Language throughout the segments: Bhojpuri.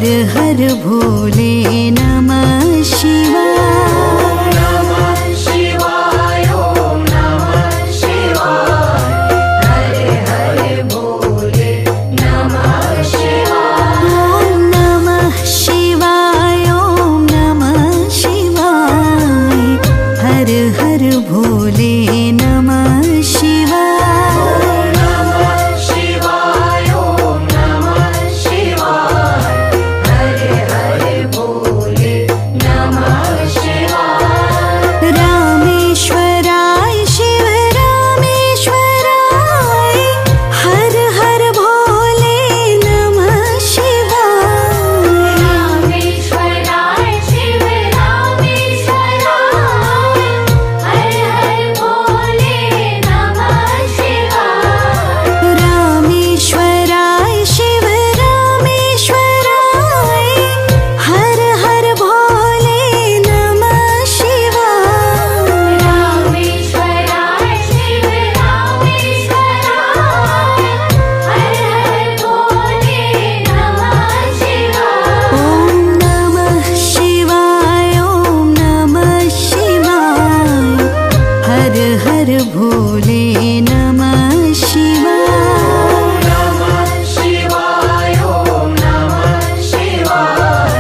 हर भोले नमः शिवाय। नमः शिवाय ओम नमः शिवाय। हरे हरे भोले नमः शिवाय। ओम नमः शिवाय ओम नमः शिवाय। हर हर भोले नमः शिवाय। नमः शिवाय ओम नमः शिवाय। हरे हरे भोले नमः शिवाय। रामेश्वराय शिव रामेश्वराय। हर हर भोले नमः शिवाय। रामेश्वराय शिव रामेश्वराय। हर हर भोले नमः शिवाय। रामेश्वराय शिव रामेश्वराय। हर हर भोले नमः शिवाय। रामेश्वराय शिव रामेश्वराय। हर हर भोले नमः शिवाय। ओम नमः शिवाय ओम नमः शिवाय। हर हर भोले नमः शिवाय। नमः शिवाय ओम नमः शिवाय।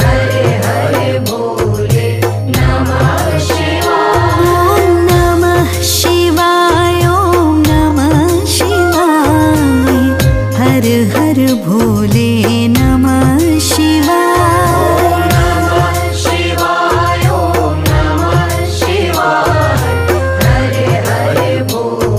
हरे हरे भोले नमः शिवाय। ओम नमः शिवाय ओम नमः शिवाय। हर हर भोले नमः शिवाय। नमः शिवाय ओम नमः शिवाय। हरे हरे भोले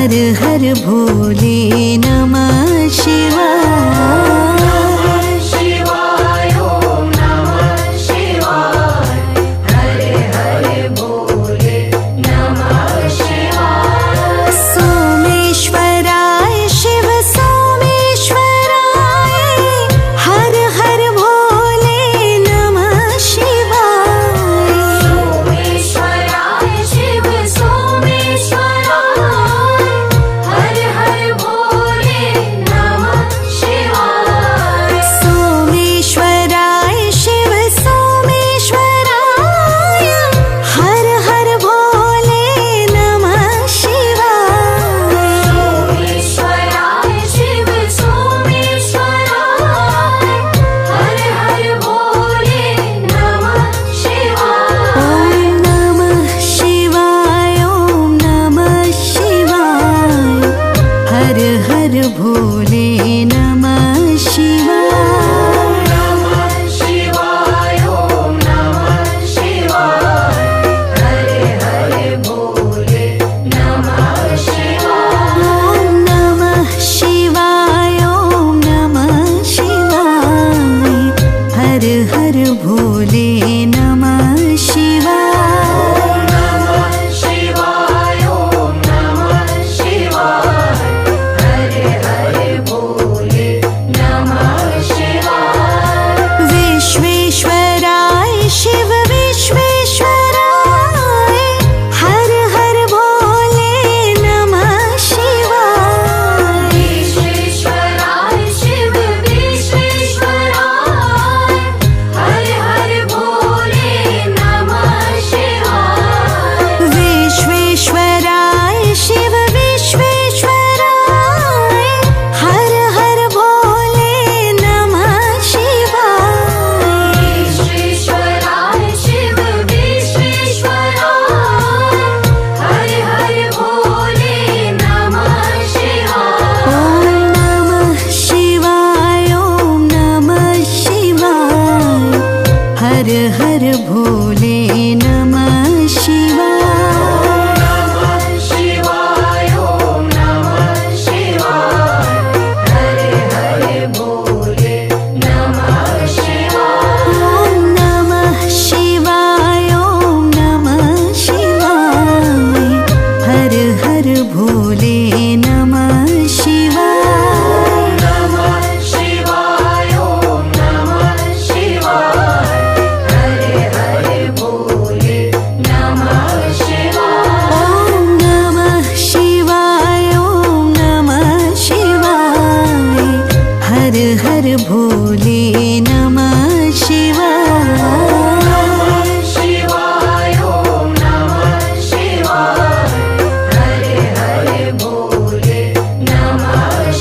हर हर भोले नमः शिवाय। शिवाय ॐ नमः शिवाय हरे हरे भोले नमः शिवाय सोमेश्वराय शिव सोमेश्वराय हर हर भोले नमः शिवाय। सोमेश्वराय शिव सोमेश्वराय हर हर भोले नमः शिवाय सोमेश्वराय शिव सोमेश्वराय हर हर भोले नमः शिवाय। सोमेश्वराय शिव सोमेश्वराय हर हर भोले नमः शिवाय ॐ नमः शिवाय ॐ नमः शिवाय हर हर भोले नमः शिवाय। नमः शिवाय ॐ नमः शिवाय हरे हरे भोले नमः शिवाय ॐ नमः शिवाय ॐ नमः शिवाय हर हर भोले नमः शिवाय। नमः शिवाय ॐ नमः शिवाय हरे हरे भोले नमः शिवाय विश्वेश्वराय शिव विश्वेश्वराय हर हर भोले नमः शिवाय। विश्वेश्वराय शिव विश्वेश्वराय हर हर भोले नमः शिवाय विश्वेश्वराय शिव विश्वेश्वराय हर हर भोले नमः शिवाय। विश्वेश्वराय शिव विश्वेश्वराय हर हर भोले नमः शिवाय ॐ नमः शिवाय ॐ नमः शिवाय हर हर भोले नमः शिवाय। नमः शिवाय ॐ नमः शिवाय हरे हरे भोले नमः शिवाय ॐ नमः शिवाय ॐ नमः शिवाय हर हर भोले नमः शिवाय। नमः शिवाय ॐ नमः शिवाय हरे हरे भोले नमः शिवाय ॐ नमः शिवाय ॐ नमः शिवाय हर हर भोले नमः शिवाय। नमः शिवाय ॐ नमः शिवाय हरे हरे भोले नमः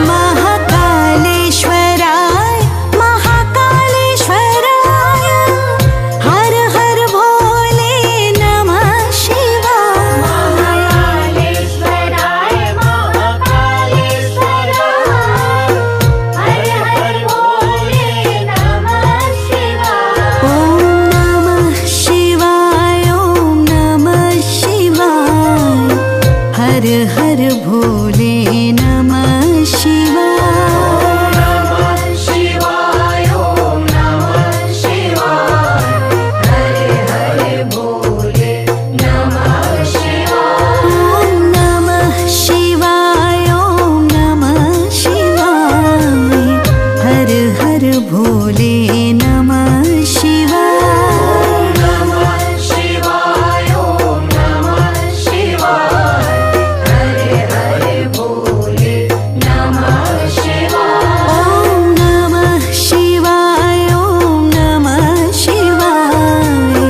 महाकालेश्वराय महाकालेश्वराय हर हर भोले नमः शिवाय महाकालेश्वराय महाकालेश्वराय हर हर भोले नमः शिवाय ॐ नमः शिवाय ॐ नमः शिवाय हर हर भोले नमः शिवाय नमः शिवाय ॐ नमः शिवाय हर हर भोले नमः शिवाय ॐ नमः शिवाय ॐ नमः शिवाय हर हर भोले नमः शिवाय नमः शिवाय ॐ नमः शिवाय हर हर भोले नमः शिवाय ॐ नमः शिवाय ॐ नमः शिवाय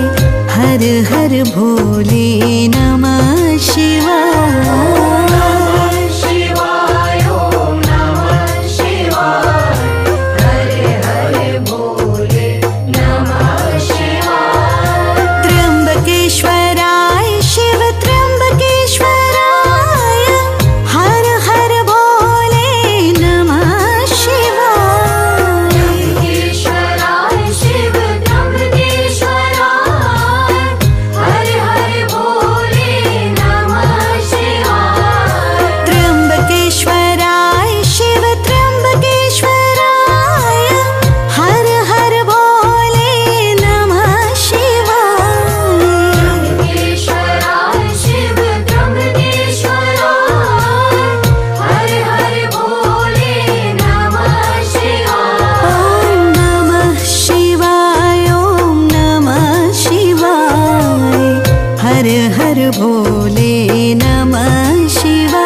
हर हर भोले नमः शिवाय नमः शिवाय ॐ नमः शिवाय हर हर भोले नमः शिवाय त्र्यंबकेश्वराय शिव त्र्यंबकेश्वराय हर हर भोले नमः शिवाय त्र्यंबकेश्वराय शिव त्र्यंबकेश्वराय हर हर भोले नमः शिवाय त्र्यंबकेश्वराय शिव त्र्यंबकेश्वराय हर हर भोले नमः शिवाय त्र्यंबकेश्वराय शिव त्र्यंबकेश्वराय हर हर भोले नमः शिवाय ॐ नमः शिवाय ॐ नमः शिवाय हर हर भोले नमः शिवाय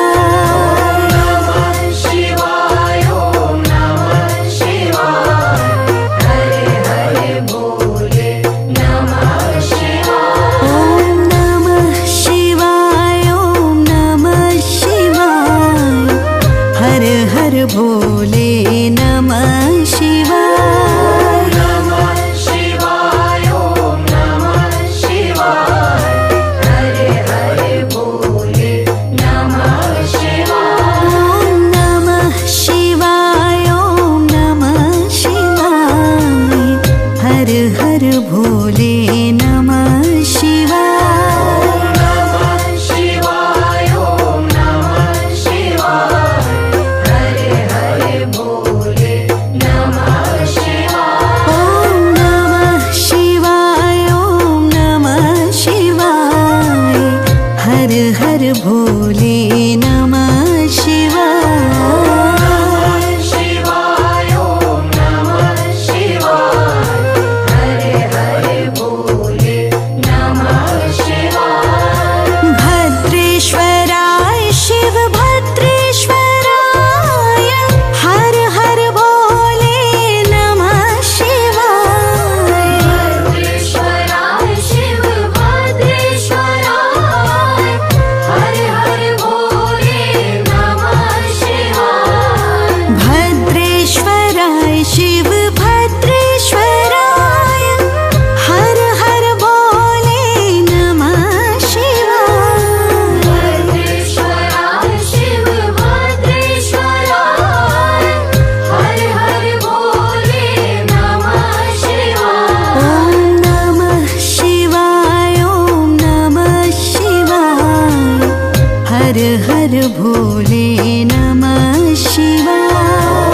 नमः शिवाय ॐ नमः शिवाय हर हर भोले नमः शिवाय ॐ नमः शिवाय ॐ नमः शिवाय हर हर भोले नमः शिवाय नमः शिवाय ॐ नमः शिवाय हर हर भोले नमः शिवाय ॐ नमः शिवाय ॐ नमः शिवाय हर हर भोले नमः शिवाय नमः शिवाय ॐ नमः शिवाय हर हर भोले नमः शिवाय ॐ नमः शिवाय ॐ नमः शिवाय हर हर भोले नमः शिवाय शिवाय ॐ नमः शिवाय हर हर भोले नमः शिवाय भद्रेश्वराय शिव भद्रेश्वराय हर हर भोले नमः शिवाय भद्रेश्वराय शिव भद्रेश्वराय हर हर भोले नमः शिवाय भद्रेश्वराय शिव भद्रेश्वराय हर हर भोले नमः शिवाय भद्रेश्वराय शिव भद्रेश्वराय हर हर भोले नमः शिवाय ॐ नमः शिवाय ॐ नमः शिवाय हर हर भोले नमः शिवाय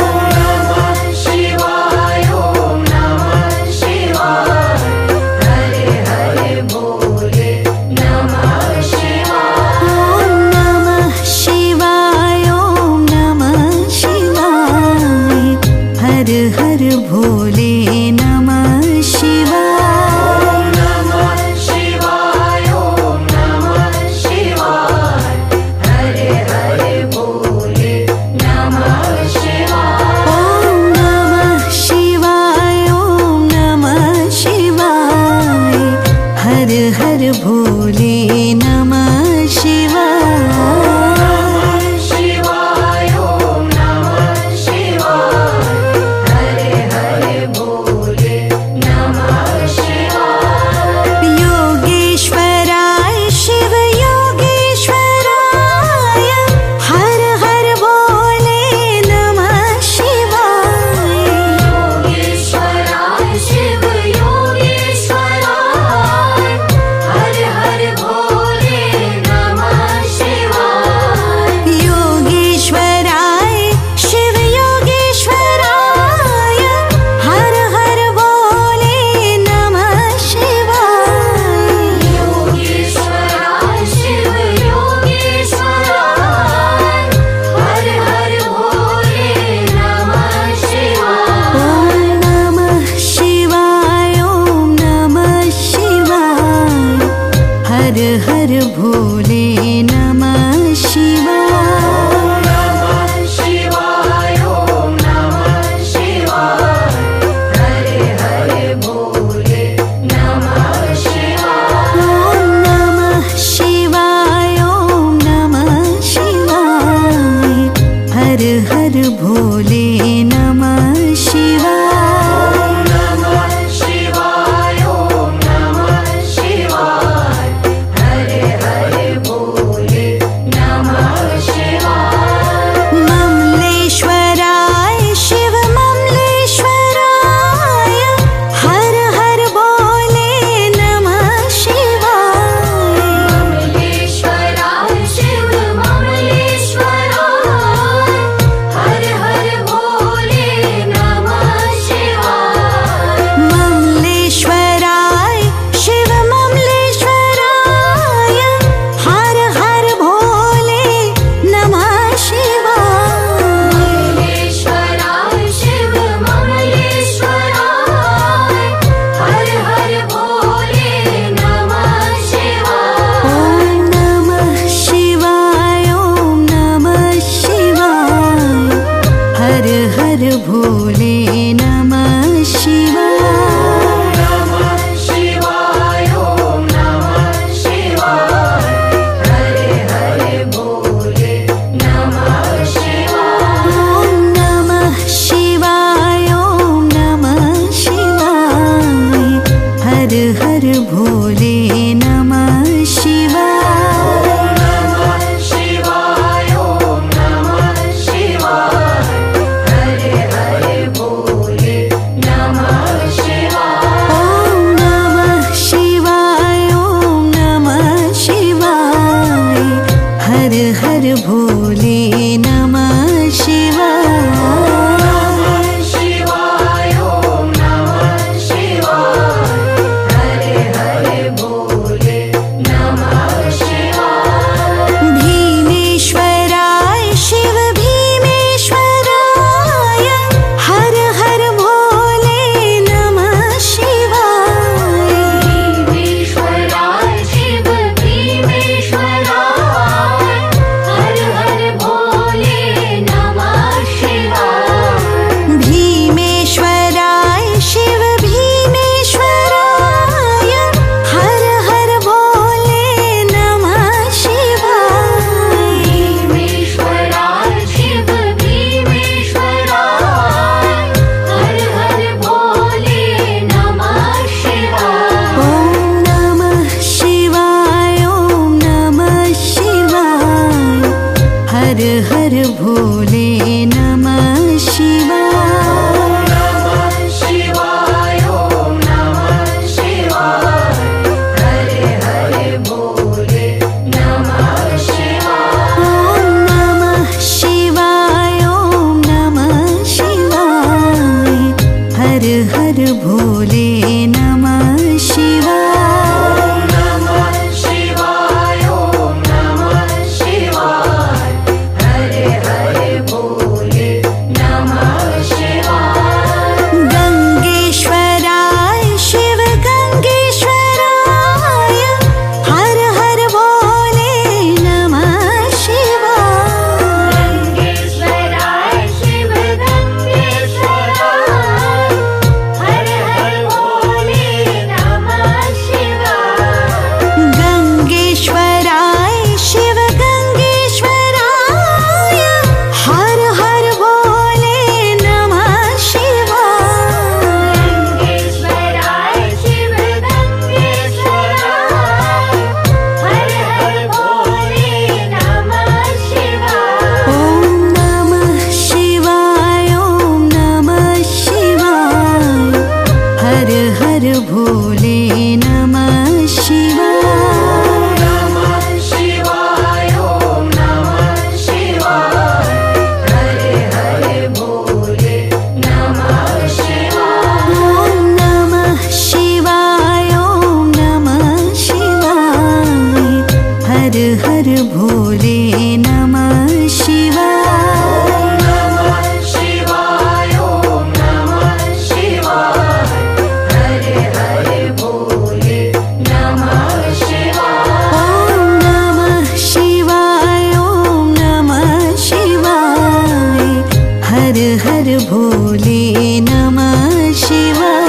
भोले नमः शिवाय। नमः शिवाय ॐ नमः शिवाय हरे हरे भोले नमः शिवाय ममलेश्वराय शिव ममलेश्वराय हर हर भोले नमः शिवाय। ममलेश्वराय शिव ममलेश्वराय हर हर भोले नमः शिवाय ममलेश्वराय शिव ममलेश्वराय हर हर भोले नमः शिवाय। ममलेश्वराय शिव ममलेश्वराय हर हर भोले नमः शिवाय ॐ नमः शिवाय ॐ नमः शिवाय हर हर भोले नमः शिवाय। नमः शिवाय ॐ नमः शिवाय हरे हरे भोले नमः शिवाय ॐ नमः शिवाय ॐ नमः शिवाय हर हर भोले नमः शिवाय। नमः शिवाय ॐ नमः शिवाय हरे हरे भोले नमः शिवाय ॐ नमः शिवाय ॐ नमः शिवाय हर हर भोले नमः शिवाय। नमः शिवाय ॐ नमः शिवाय हरे हरे भोले नमः शिवाय भीमेश्वराय शिव भीमेश्वराय हर हर भोले नमः शिवाय। भीमेश्वराय शिव भीमेश्वराय हर हर भोले नमः शिवाय भीमेश्वराय शिव भीमेश्वराय हर हर भोले नमः शिवाय। भीमेश्वराय शिव भीमेश्वराय हर हर भोले नमः शिवाय ॐ नमः शिवाय ॐ नमः शिवाय हर हर भोले नमः शिवाय। नमः शिवाय ॐ नमः शिवाय हरे हरे भोले नमः शिवाय ॐ नमः शिवाय ॐ नमः शिवाय हर हर भोले नमः शिवाय। नमः शिवाय ॐ नमः शिवाय हरे हरे भोले नमः शिवाय गंगेश्वराय शिव गंगेश्वराय हर हर भोले नमः शिवाय। गंगेश्वराय शिव गंगेश्वराय हर हर भोले नमः शिवाय गंगेश्वराय शिव गंगेश्वराय हर हर भोले नमः शिवाय। गंगेश्वराय शिव गंगेश्वराय हर हर भोले नमः शिवाय ॐ नमः शिवाय ॐ नमः शिवाय हर हर भोले नमः शिवाय। नमः शिवाय ॐ नमः शिवाय हरे हरे भोले नमः शिवाय ॐ नमः शिवाय ॐ नमः शिवाय हर हर भोले नमः शिवाय। नमः शिवाय ॐ नमः शिवाय हरे हरे भोले नमः शिवाय ॐ नमः शिवाय ॐ नमः शिवाय हर हर भोले नमः शिवाय।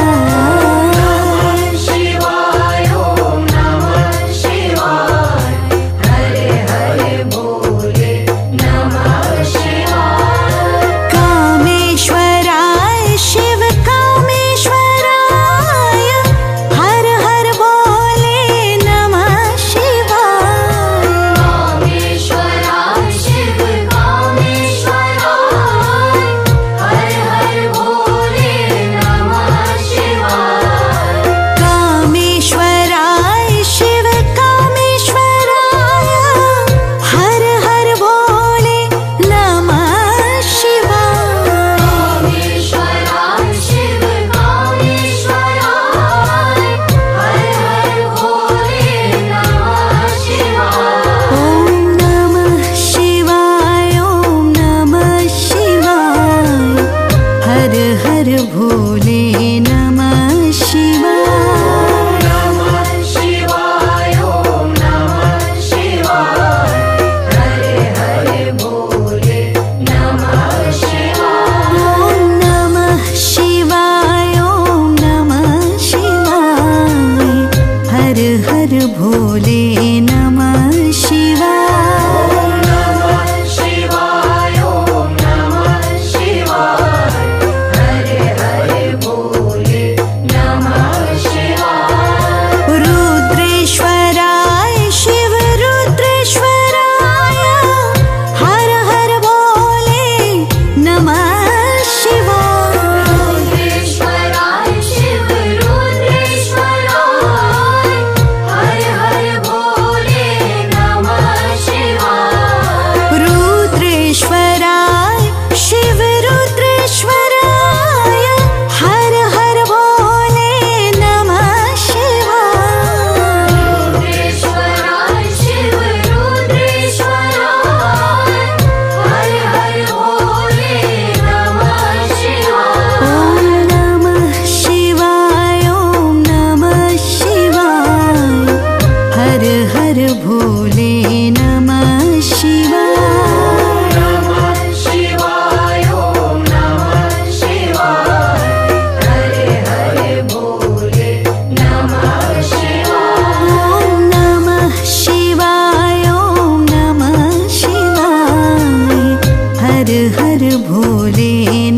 नमः शिवाय ॐ नमः शिवाय हरे हरे भोले नमः शिवाय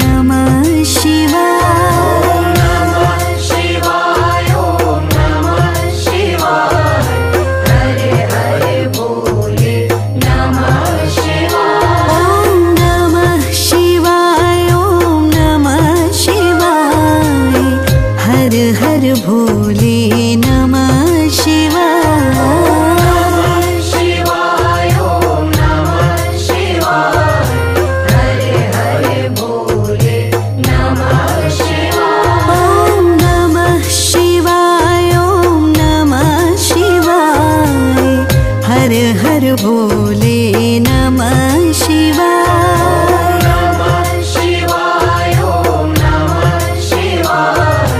नमः शिवाय नमः शिवाय ॐ नमः शिवाय हरे हरे भोले नमः शिवाय ॐ नमः शिवाय ॐ नमः शिवाय हर हर भोले नमः शिवाय शिवाय ॐ नमः शिवाय हरे हरे भोले नमः शिवाय ॐ नमः शिवाय ॐ नमः शिवाय हर हर भोले नमः शिवाय नमः शिवाय ॐ नमः शिवाय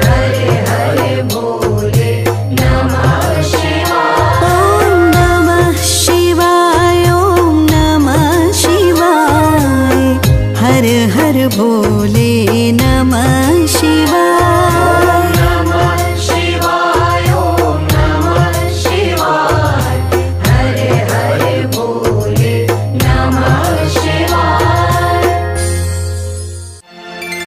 हरे हरे भोले नमः शिवाय ॐ नमः शिवाय ॐ नमः शिवाय हर हर भोले नमः शिवाय